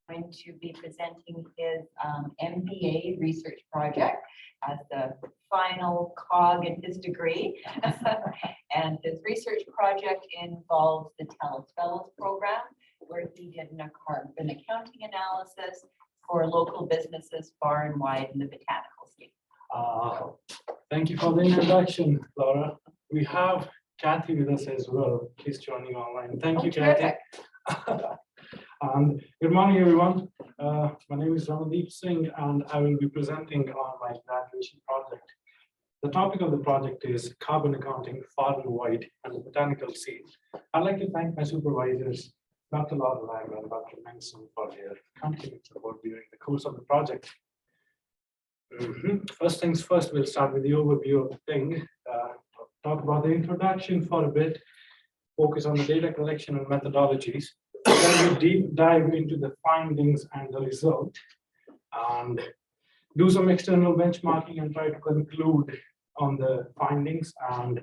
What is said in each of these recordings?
going to be presenting his MBA research project as the final cog in his degree. And his research project involves the TELUS Fellows Program, where he did an accounting analysis for local businesses far and wide in the botanical state. Thank you for the introduction, Laura. We have Kathy with us as well. She's joining online. Thank you, Terrific. Kathy. And good morning, everyone. My name is Ramandeep Singh, and I will be presenting on my graduation project. The topic of the project is carbon accounting far and wide and the botanical seed. I'd like to thank my supervisors, Dr. Laura Lyman and Dr. Manson, for their continued support during the course of the project. First things first, we'll start with the overview of the thing, talk about the introduction for a bit, focus on the data collection and methodologies, then we deep dive into the findings and the result, and do some external benchmarking and try to conclude on the findings and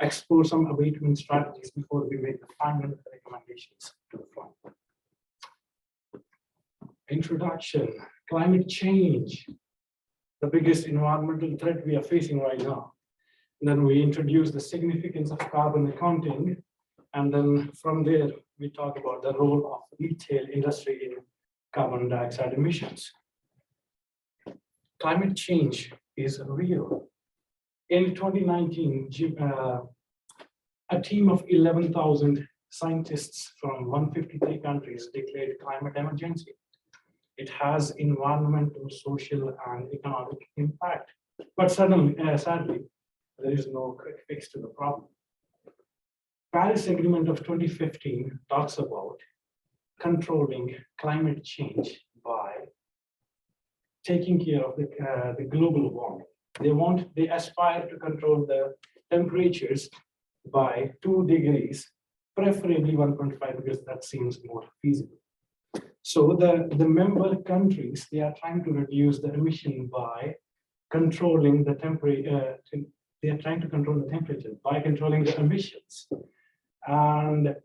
explore some abatement strategies before we make the final recommendations to the firm. Introduction, climate change, the biggest environmental threat we are facing right now. And then we introduce the significance of carbon accounting. And then from there, we talk about the role of retail industry in carbon dioxide emissions. Climate change is real. In 2019, a team of 11,000 scientists from 153 countries declared climate emergency. It has environmental, social, and economic impact. But sadly, there is no quick fix to the problem. Paris Agreement of 2015 talks about controlling climate change by taking care of the global warming. They aspire to control the temperatures by 2 degrees, preferably 1.5, because that seems more feasible. So the member countries, they are trying to reduce the emission by controlling the temperature. They are trying to control the temperature by controlling the emissions. And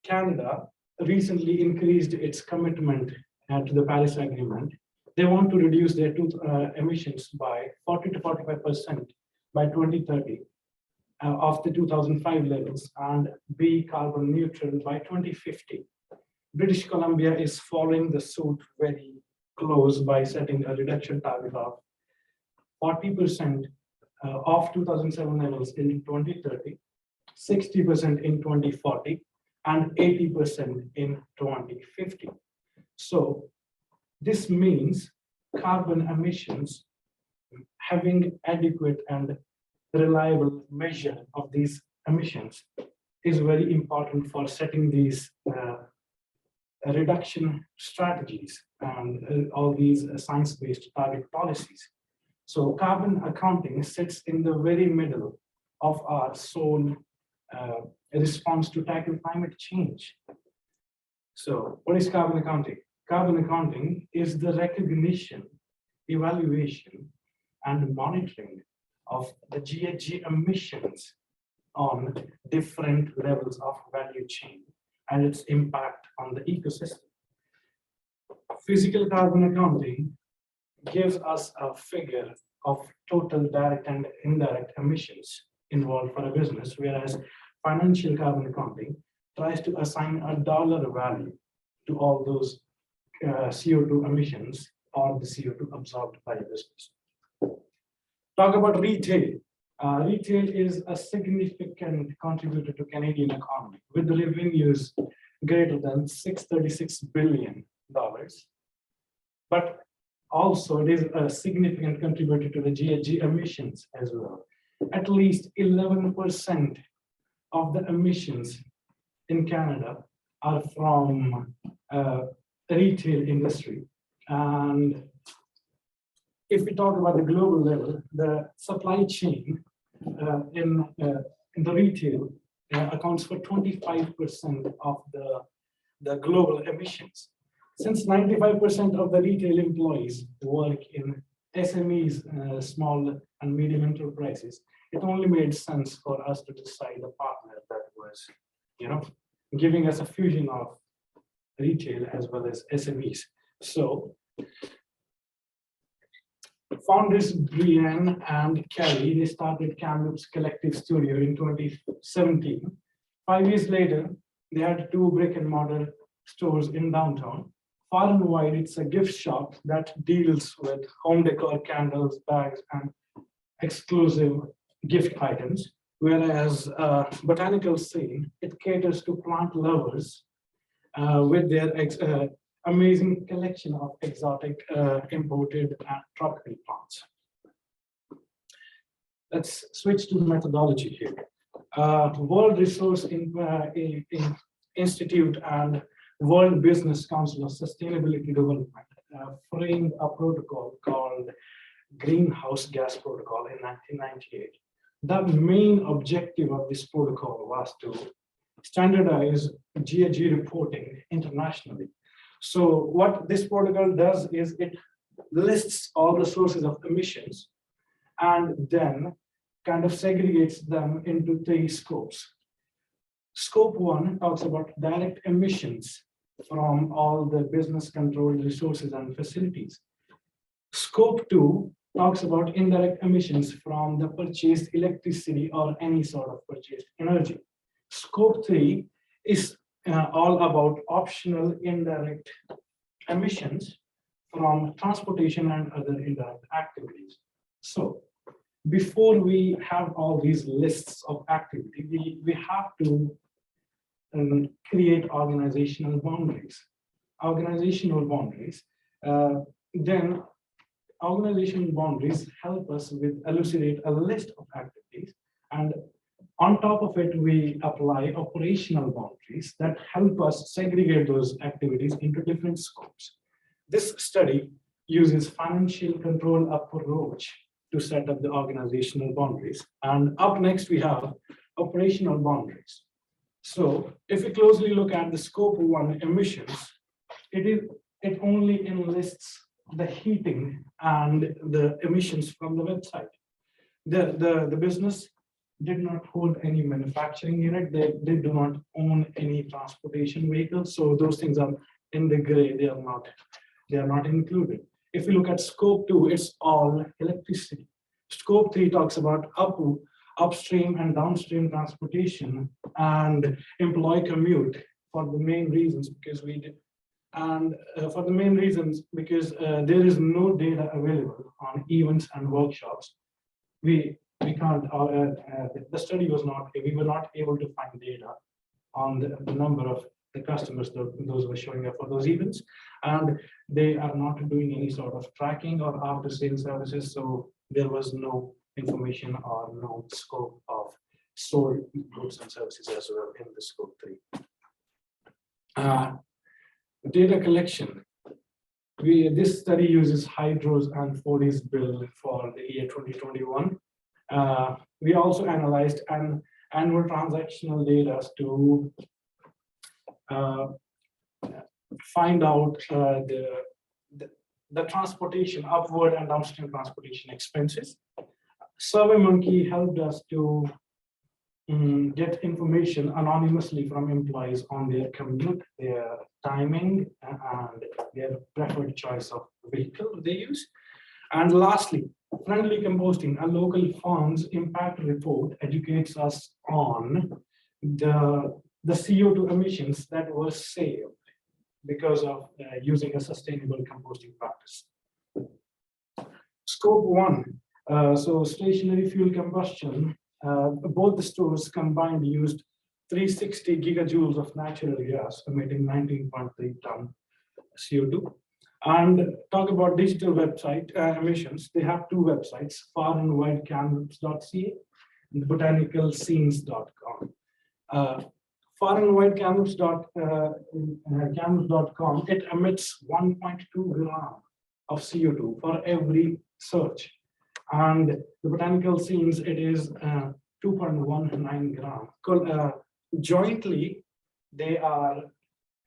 Canada recently increased its commitment to the Paris Agreement. They want to reduce their emissions by 40 to 45% by 2030 of the 2005 levels and be carbon neutral by 2050. British Columbia is following the suit very close by setting a reduction target of 40% of 2007 levels in 2030, 60% in 2040, and 80% in 2050. So this means carbon emissions, having adequate and reliable measure of these emissions is very important for setting these reduction strategies and all these science-based target policies. So carbon accounting sits in the very middle of our sole response to tackle climate change. So what is carbon accounting? Carbon accounting is the recognition, evaluation, and monitoring of the GHG emissions on different levels of value chain and its impact on the ecosystem. Physical carbon accounting gives us a figure of total direct and indirect emissions involved for a business, whereas financial carbon accounting tries to assign a dollar value to all those CO2 emissions or the CO2 absorbed by a business. Talk about retail. Retail is a significant contributor to Canadian economy with revenues greater than $636 billion. But also it is a significant contributor to the GHG emissions as well. At least 11% of the emissions in Canada are from retail industry. And if we talk about the global level, the supply chain in the retail accounts for 25% of the global emissions. Since 95% of the retail employees work in SMEs, small and medium enterprises, it only made sense for us to decide a partner that was, giving us a fusion of retail as well as SMEs. So founders Brian and Kelly, they started Kamloops Collective Studio in 2017. 5 years later, they had 2 brick and mortar stores in downtown. Far and Wide, it's a gift shop that deals with home decor, candles, bags, and exclusive gift items. Whereas Botanical Scene, it caters to plant lovers with their amazing collection of exotic imported and tropical plants. Let's switch to the methodology here. World Resource Institute and World Business Council of Sustainability Development framed a protocol called Greenhouse Gas Protocol in 1998. The main objective of this protocol was to standardize GHG reporting internationally. So what this protocol does is it lists all the sources of emissions and then kind of segregates them into 3 scopes. Scope 1 talks about direct emissions from all the business controlled resources and facilities. Scope 2 talks about indirect emissions from the purchased electricity or any sort of purchased energy. Scope 3 is all about optional indirect emissions from transportation and other indirect activities. So before we have all these lists of activity, we have to create organizational boundaries. Then organizational boundaries help us with elucidate a list of activities, and on top of it, we apply operational boundaries that help us segregate those activities into different scopes. This study uses financial control approach to set up the organizational boundaries. And up next, we have operational boundaries. So if we closely look at the scope 1 emissions, it only enlists the heating and the emissions from the website. The business did not hold any manufacturing unit. They do not own any transportation vehicles. So those things are in the gray. They are not included. If we look at scope 2, it's all electricity. Scope 3 talks about upstream and downstream transportation and employee commute for the main reasons because there is no data available on events and workshops. We can't. The study was not. We were not able to find data on the number of the customers those were showing up for those events, and they are not doing any sort of tracking or after sales services. So there was no information or no scope of sold goods and services as well in the scope 3. Data collection. This study uses Hydro's and 4D's bill for the year 2021. We also analyzed annual transactional data to find out the transportation, upward and downstream transportation expenses. SurveyMonkey helped us to get information anonymously from employees on their commute, their timing, and their preferred choice of vehicle they use. And lastly, friendly composting, a local farm's impact report educates us on the CO2 emissions that were saved because of using a sustainable composting practice. Scope 1, so stationary fuel combustion, both the stores combined used 360 gigajoules of natural gas, emitting 19.3 ton CO2. And talk about digital website emissions. They have 2 websites, farandwidekamloops.ca and botanicalscenes.com. farandwidekamloops.com, it emits 1.2 gram of CO2 for every search. And the Botanical Scenes, it is 2.19 gram. Jointly, they are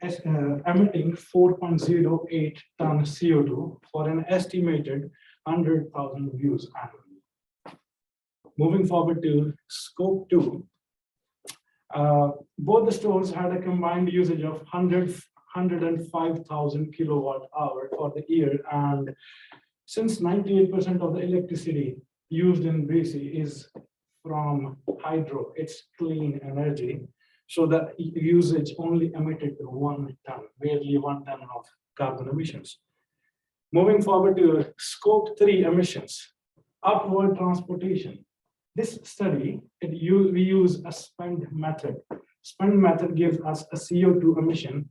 emitting 4.08 ton CO2 for an estimated 100,000 views annually. Moving forward to scope 2, both the stores had a combined usage of 105,000 kilowatt hour for the year. And since 98% of the electricity used in BC is from hydro, it's clean energy. So the usage only emitted 1 ton, barely 1 ton of carbon emissions. Moving forward to scope 3 emissions, upward transportation. This study, we use a spend method. Spend method gives us a CO2 emission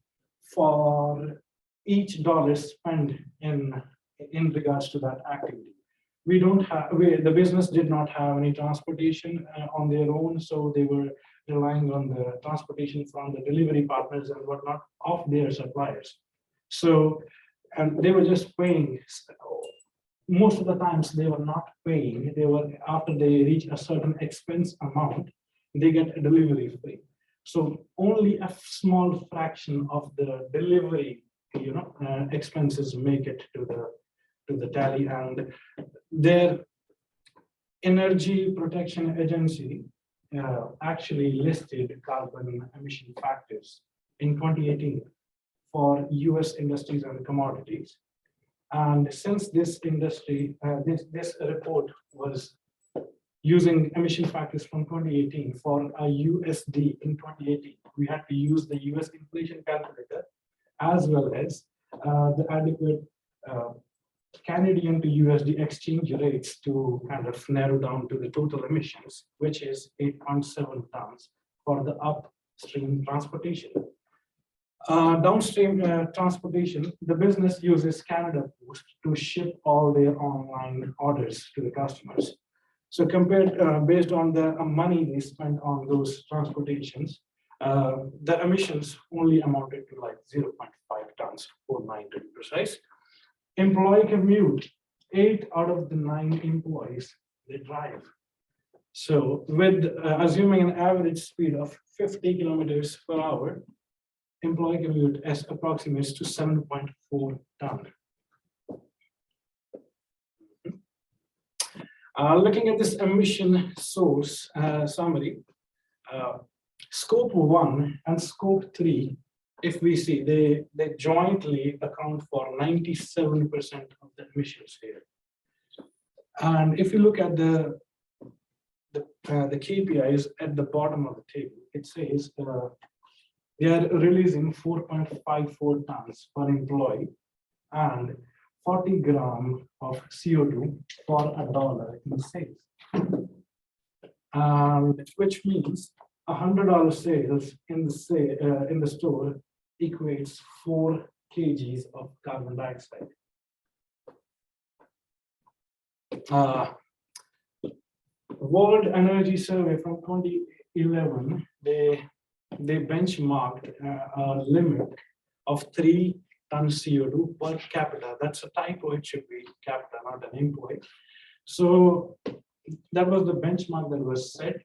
for each dollar spent in regards to that activity. We don't have, the business did not have any transportation on their own, so they were relying on the transportation from the delivery partners and whatnot of their suppliers. So, and they were just paying. Most of the times they were not paying. They were, after they reach a certain expense amount, they get a delivery fee. So only a small fraction of the delivery, expenses make it to the tally, and their Energy Protection Agency actually listed carbon emission factors in 2018 for US industries and commodities. And since this industry, this report was using emission factors from 2018 for a USD in 2018, we had to use the US inflation calculator as well as the adequate Canadian to USD exchange rates to kind of narrow down to the total emissions, which is 8.7 tons for the upstream transportation. Downstream transportation, the business uses Canada Post to ship all their online orders to the customers. So compared, based on the money they spent on those transportations, the emissions only amounted to like 0.5 tons, 0.9 to be precise. Employee commute, 8 out of the 9 employees, they drive. So with assuming an average speed of 50 kilometers per hour, employee commute as approximates to 7.4 ton. Looking at this emission source summary, scope 1 and scope 3, if we see, they jointly account for 97% of the emissions here. And if you look at the KPIs at the bottom of the table, it says they are releasing 4.54 tons per employee and 40 grams of CO2 for $1 in sales. Which means $100 sales in the store equates 4 kgs of carbon dioxide. World Energy Survey from 2011, they benchmarked a limit of 3 tons CO2 per capita. That's a typo, it should be capita, not an employee. So that was the benchmark that was set.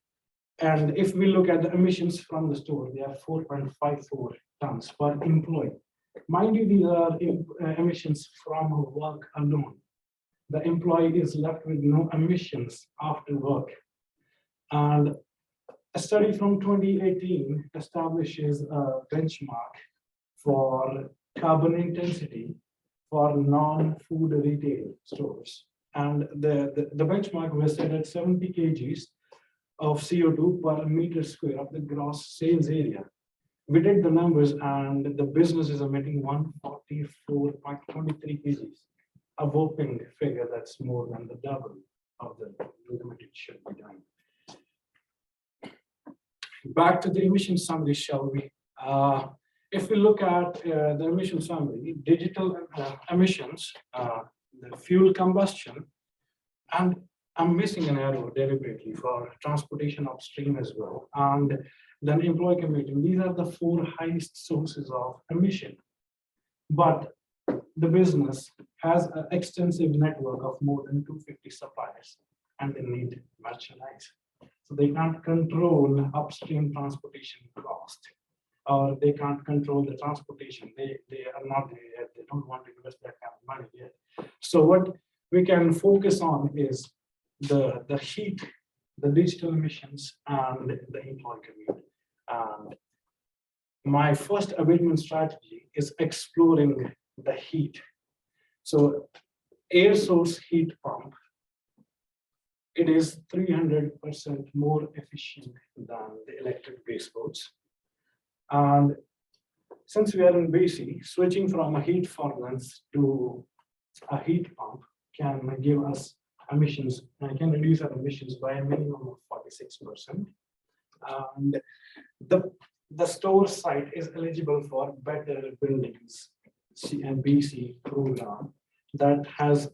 And if we look at the emissions from the store, they are 4.54 tons per employee. Mind you, these are emissions from work alone. The employee is left with no emissions after work. And a study from 2018 establishes a benchmark for carbon intensity for non-food retail stores. And the benchmark was set at 70 kgs of CO2 per meter square of the gross sales area. We did the numbers and the business is emitting 144.23 kgs, a whopping figure that's more than the double of the limit it should be done. Back to the emission summary, shall we? If we look at the emission summary, digital emissions, the fuel combustion, and I'm missing an arrow deliberately for transportation upstream as well, and then employee commuting. These are the 4 highest sources of emission. But the business has an extensive network of more than 250 suppliers, and they need merchandise. So they can't control upstream transportation cost, or they can't control the transportation. They are not there yet. They don't want to invest that kind of money yet. So what we can focus on is the heat, the digital emissions, and the employee commute. And my first abatement strategy is exploring the heat. So air source heat pump, it is 300% more efficient than the electric base loads. And since we are in BC, switching from a heat furnace to a heat pump can give us emissions, can reduce our emissions by a minimum of 46%. And the store site is eligible for Better Buildings BC program that has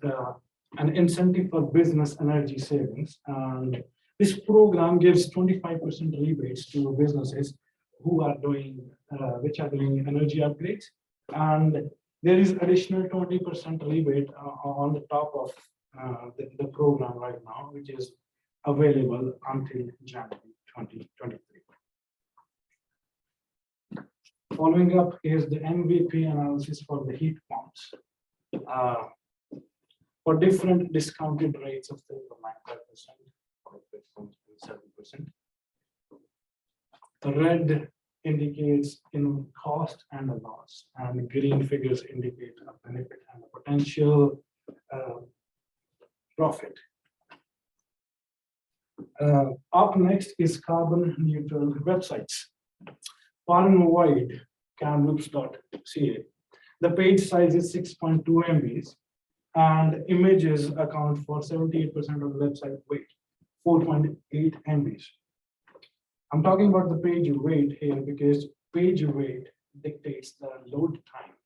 an incentive for business energy savings. And this program gives 25% rebates to businesses who are doing, which are doing energy upgrades. And there is additional 20% rebate on the top of the program right now, which is available until January 2023. Following up is the MVP analysis for the heat pumps. For different discounted rates of 3.95%, 5%, and 7%. The red indicates in cost and a loss, and green figures indicate a benefit and a potential profit. Up next is carbon neutral websites. Far and wide, kamloops.ca. The page size is 6.2 MBs, and images account for 78% of the website weight, 4.8 MBs. I'm talking about the page weight here because page weight dictates the load time.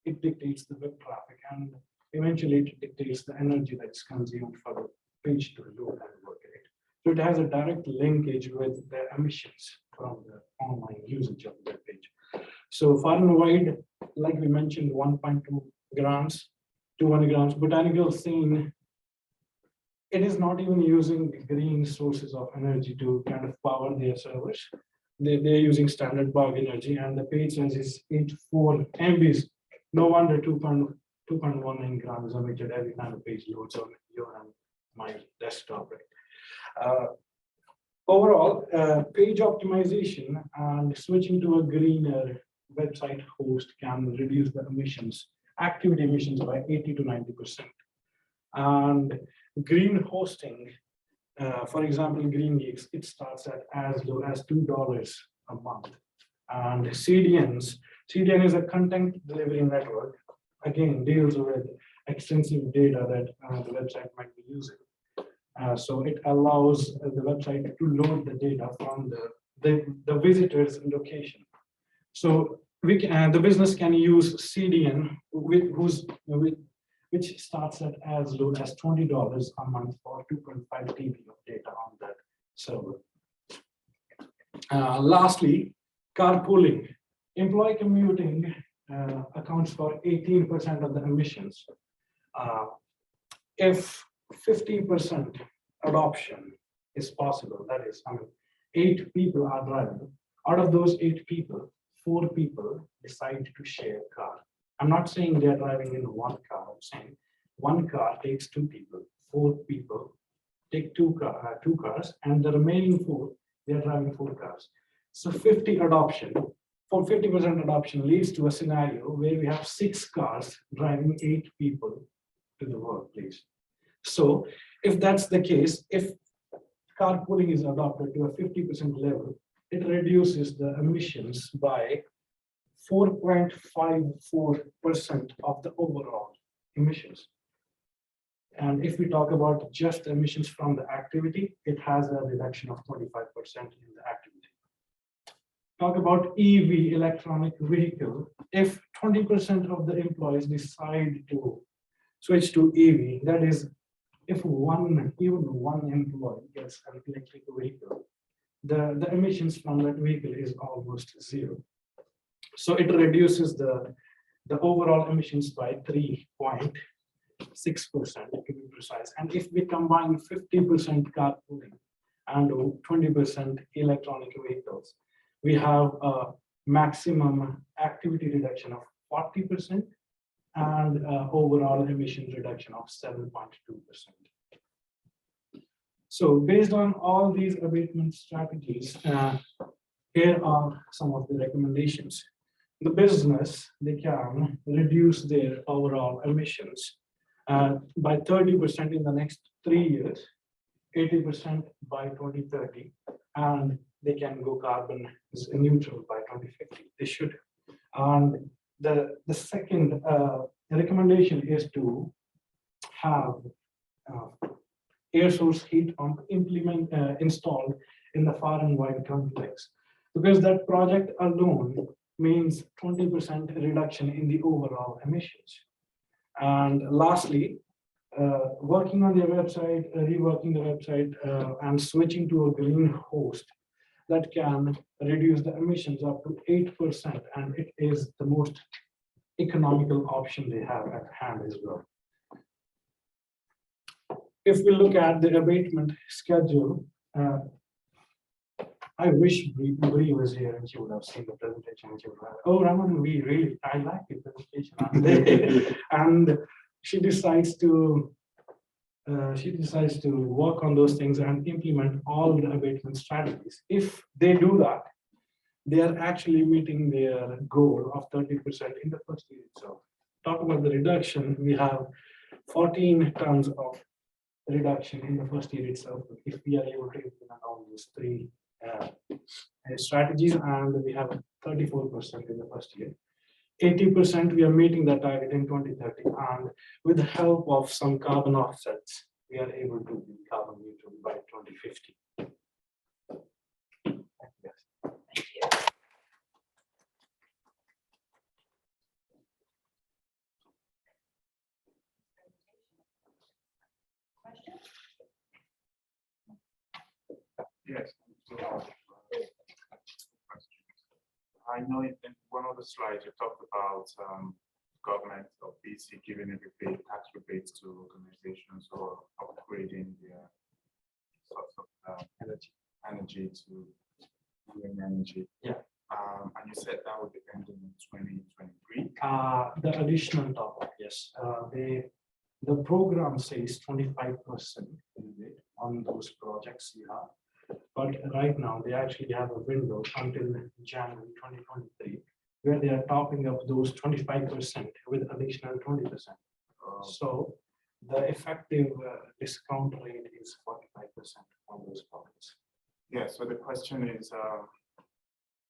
It dictates the web traffic, and eventually it dictates the energy that's consumed for the page to load and work rate. So it has a direct linkage with the emissions from the online usage of the web page. So far and wide, like we mentioned, 1.2 grams, 200 grams, botanical scene, it is not even using green sources of energy to kind of power their servers. They're using standard bug energy, and the page size is 84 MBs. No wonder 2.19 grams are emitted every time the page loads on your and my desktop. Overall, page optimization and switching to a greener website host can reduce the emissions, activity emissions by 80 to 90%. And green hosting, for example, Green Geeks, it starts at as low as $2 a month. And CDN is a content delivery network, again, deals with extensive data that the website might be using. So it allows the website to load the data from the visitor's location. So we can, the business can use CDN, which starts at as low as $20 a month for 2.5 TB of data on that server. Lastly, carpooling. Employee commuting accounts for 18% of the emissions. If 50% adoption is possible, that is, 8 people are driving. Out of those 8 people, 4 people decide to share a car. I'm not saying they're driving in one car. I'm saying one car takes 2 people, 4 people take two cars, and the remaining 4, they're driving 4 cars. So 50% adoption leads to a scenario where we have 6 cars driving 8 people to the workplace. So if that's the case, if carpooling is adopted to a 50% level, it reduces the emissions by 4.54% of the overall emissions. And if we talk about just emissions from the activity, it has a reduction of 25% in the activity. Talk about EV, electronic vehicle. If 20% of the employees decide to switch to EV, that is, if even one employee gets an electric vehicle, the emissions from that vehicle is almost 0. So it reduces the overall emissions by 3.6%, to be precise. And if we combine 50% carpooling and 20% electronic vehicles, we have a maximum activity reduction of 40% and overall emission reduction of 7.2%. So based on all these abatement strategies, Here are some of the recommendations. The business, they can reduce their overall emissions by 30% in the next 3 years, 80% by 2030, and they can go carbon neutral by 2050. They should. And the second recommendation is to have air source heat pump installed in the far and wide complex, because that project alone means 20% reduction in the overall emissions. And lastly, working on their website, reworking the website, and switching to a green host that can reduce the emissions up to 8%, and it is the most economical option they have at hand as well. If we look at the abatement schedule, I wish Bree was here and she would have seen the presentation. And she would have, oh, Raman, I like the presentation. And she decides to work on those things and implement all the abatement strategies. If they do that, they are actually meeting their goal of 30% in the first year itself. Talk about the reduction, we have 14 tons of reduction in the first year itself. If we are able to implement all these three strategies, and we have 34% in the first year. 80% we are meeting that target in 2030, and with the help of some carbon offsets, we are able to be carbon neutral by 2050. Yes. I know in one of the slides you talked about government of BC giving a rebate, tax rebates to organizations or upgrading their source of energy to green energy. Yeah. And you said that would be ending in 2023. The additional top, yes. The program says 25% on those projects you have. But right now, they actually have a window until January 2023, where they are topping up those 25% with additional 20%. So the effective discount rate is 45% on those projects. Yeah, so the question is,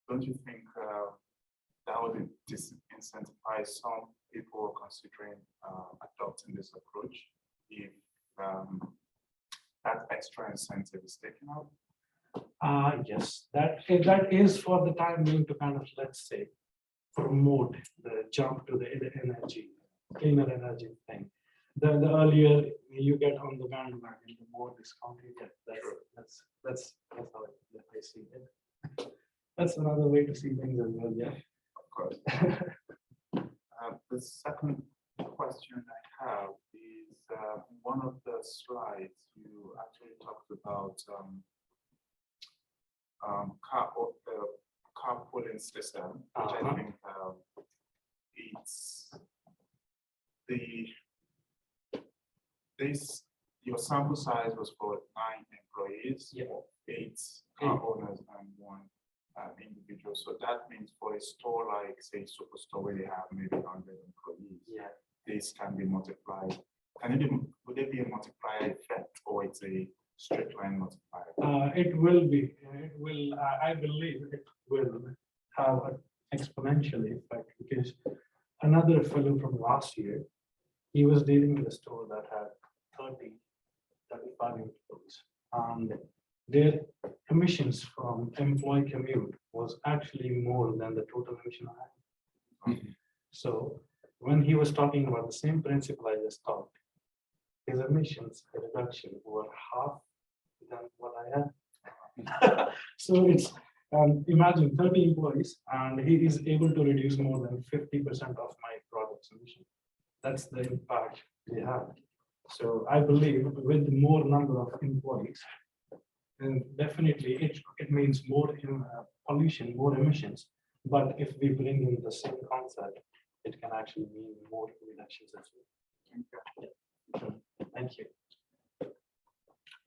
don't you think that would disincentivize some people considering adopting this approach if that extra incentive is taken out? Yes, that is for the time being to kind of, let's say, promote the jump to the energy, cleaner energy thing. The earlier you get on the bandwagon, the more discount you get. That's how I see it. That's another way to see things as well, yeah. Of course. The second question I have is one of the slides you actually talked about carpooling system, which I think it's your sample size was for 9 employees, yeah. 8 car owners and 1 individual. So that means for a store like say Superstore where they have maybe 100 employees, yeah, this can be multiplied. Would it be a multiplier effect or it's a straight line multiplier? It will be. It will. I believe it will have an exponential effect, because another fellow from last year, he was dealing with a store that had 35 employees, and their emissions from employee commute was actually more than the total emission I had. So when he was talking about the same principle I just talked, his emissions reduction were half than what I had. So it's imagine 30 employees, and he is able to reduce more than 50% of my product's emission. That's the impact they have. So I believe with more number of employees, and definitely it means more pollution, more emissions. But if we bring in the same concept, it can actually mean more reductions as well. Okay. Yeah. Thank you.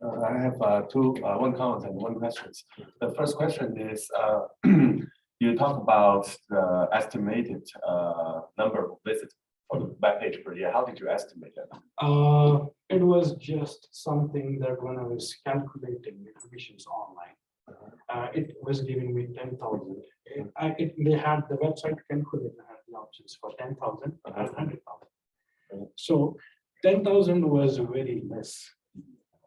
I have one comment and one question. The first question is, you talk about the estimated number of visits for the web page per year. How did you estimate that? It was just something that when I was calculating the commissions online, it was giving me 10,000. They had the website calculator had the options for 10,000 and 100,000. So 10,000 was very less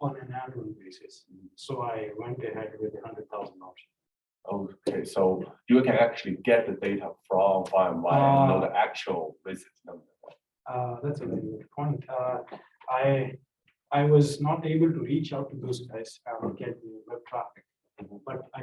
on an annual basis. So I went ahead with 100,000 option. Okay, so you can actually get the data from YMY and know the actual visit number. That's a very good point. I was not able to reach out to those guys and get the web traffic, but I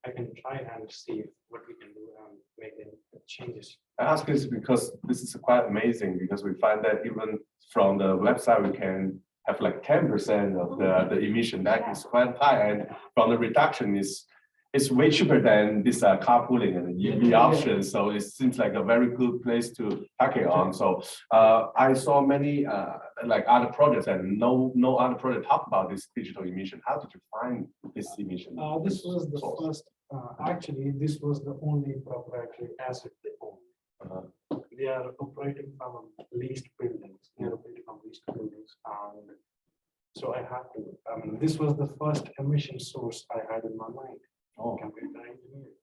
can try and see what we can do and make any changes. I ask this because this is quite amazing because we find that even from the website we can have like 10% of the emission. That is quite high, and from the reduction is it's way cheaper than this carpooling and the EV option. So it seems like a very good place to pack it on. So I saw many like other projects and no other project talk about this digital emission. How did you find this emission? This was the first. Actually, this was the only proprietary asset they own. They are operating from leased buildings. They are operating from leased buildings, and so I had to. This was the first emission source I had in my mind. Computer engineering.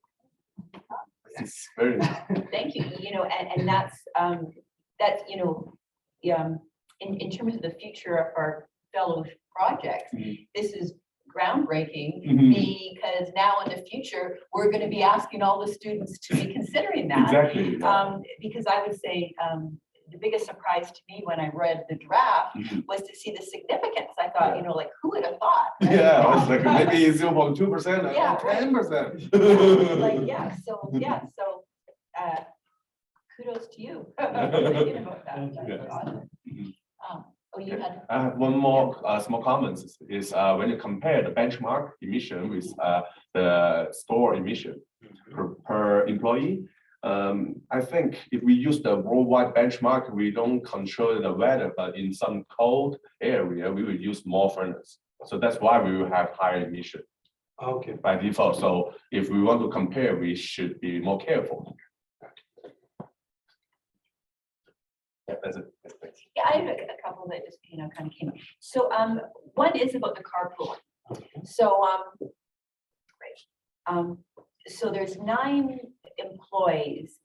It's very Thank you. You know, and that's you know, in terms of the future of our fellow projects, this is groundbreaking because now in the future we're going to be asking all the students to be considering that. exactly. Because I would say the biggest surprise to me when I read the draft was to see the significance. I thought, you know, like who would have thought? Right? Yeah, I was like maybe 0.2%, Yeah, 10%. So kudos to you. Thinking about that. That's awesome. Oh, you had. I have one more small comment is when you compare the benchmark emission with the store emission per employee. I think if we use the worldwide benchmark, we don't control the weather, but in some cold area, we will use more furnace. So that's why we will have higher emission. Okay. By default. So if we want to compare, we should be more careful. Yeah, that's it. Yeah, I have a couple that just, you know, kind of came. So one is about the carpool. So so there's 9 employees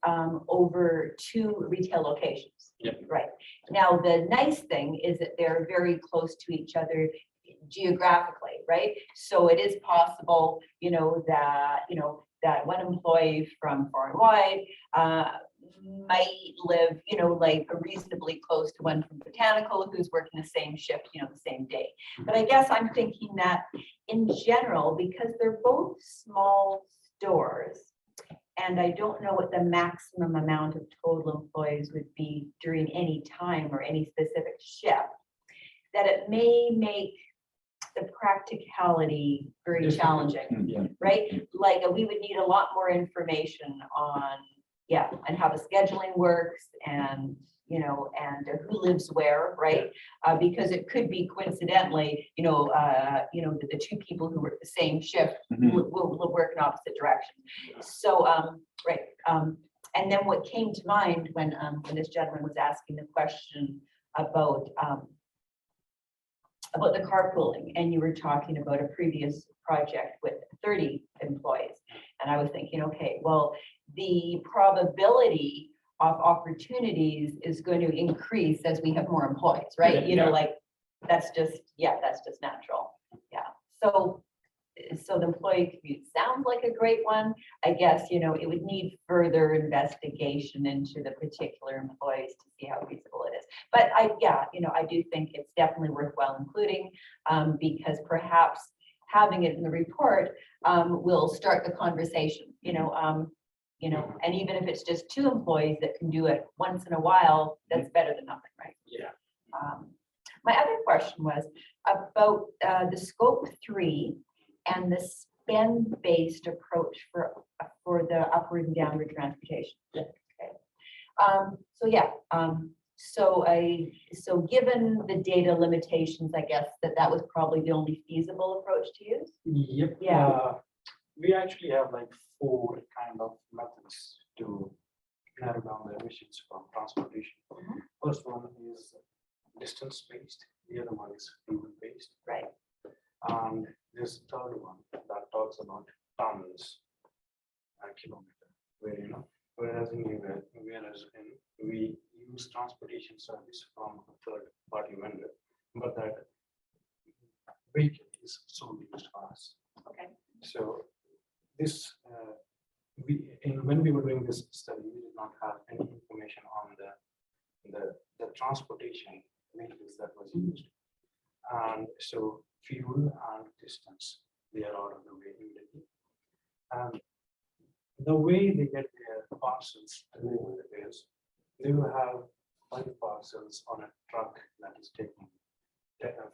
over 2 retail locations. Yep. Right. Now, the nice thing is that they're very close to each other geographically, right? So it is possible, that one employee from far and wide might live, like reasonably close to one from botanical who's working the same shift, the same day. But I guess I'm thinking that in general, because they're both small stores, and I don't know what the maximum amount of total employees would be during any time or any specific shift, that it may make the practicality very challenging, right? Like we would need a lot more information on, and how the scheduling works and, and who lives where, right? Because it could be coincidentally, the 2 people who work the same shift will work in opposite directions. So, right. And then what came to mind when this gentleman was asking the question about the carpooling, and you were talking about a previous project with 30 employees. And I was thinking, okay, well, the probability of opportunities is going to increase as we have more employees, right? Like that's just natural. Yeah. So the employee commute sounds like a great one. I guess, it would need further investigation into the particular employees to see how feasible it is. But I do think it's definitely worthwhile including because perhaps having it in the report will start the conversation, and even if it's just 2 employees that can do it once in a while, that's better than nothing, right? Yeah. My other question was about the scope 3 and the spend-based approach for the upward and downward transportation. Yeah. Okay. So given the data limitations, I guess that was probably the only feasible approach to use? Yep. Yeah. We actually have like 4 kind of methods to narrow down the emissions from transportation. Mhm. First one is distance based, the other one is fuel based. Right. And this third one that talks about tons per kilometer, whereas we use transportation service from a third party vendor, but that vehicle is solely used for us. Okay. So this, when we were doing this study, we did not have any information on the transportation vehicles that was used. And so fuel and distance, they are out of the way immediately. And the way they get their parcels delivered is they will have 5 parcels on a truck that is taking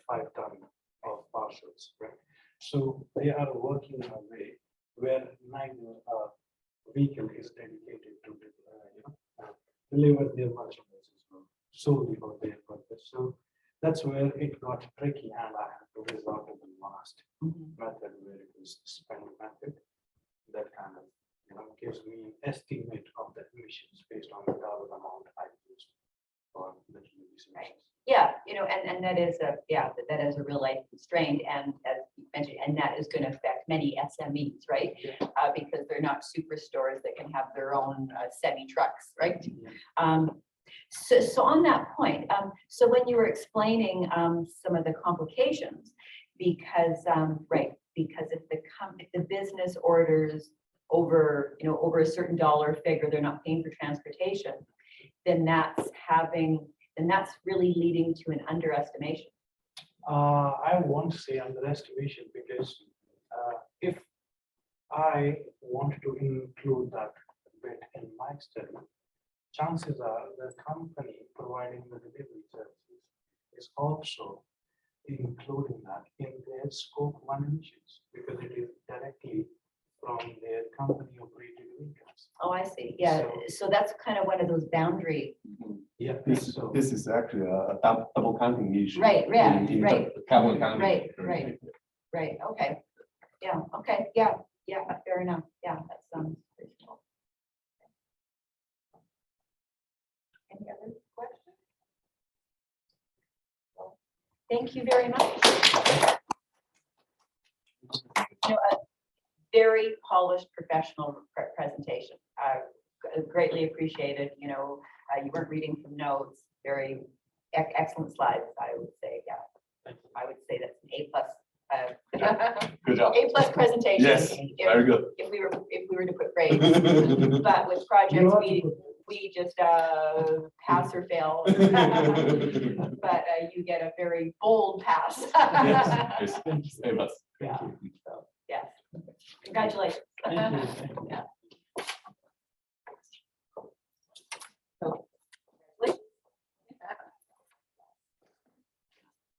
5 ton of parcels, right? So they are working in a way where neither vehicle is dedicated to deliver their merchandise solely for their purpose. So that's where it got tricky, and I had to resort to the last method, where it is spend method. That kind of gives me an estimate of the emissions based on the dollar amount I used for the emissions. Right. Yeah, and that is a real life constraint, and as you mentioned, and that is going to affect many SMEs, right? Yeah. Because they're not superstores that can have their own semi trucks, right? Yeah. So on that point, so when you were explaining some of the complications, because because if the business orders over a certain dollar figure, they're not paying for transportation, then that's really leading to an underestimation. I won't say underestimation, because if I want to include that bit in my study, chances are the company providing the delivery services is also including that in their scope 1 emissions, because it is directly from their company operated vehicles. Oh, I see. Yeah. So that's kind of one of those boundary. Yeah. This is actually a double counting issue. Right, yeah, in right. Carbon counting. Right. Okay. Yeah. Okay. Yeah. Fair enough. Yeah. That sounds reasonable. Any other questions? Well, thank you very much. A very polished professional presentation. Greatly appreciated. You weren't reading from notes. Very excellent slides. I would say, yeah. I would say that's an A+. Good job. A+ presentation. Yes, very good. If we were to put grades, but with projects we just pass or fail. But you get a very bold pass. Yes, A+. Yeah. So, yes. Congratulations. Thank you. Yeah.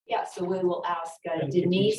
Yeah, so we will ask Thank you. Denise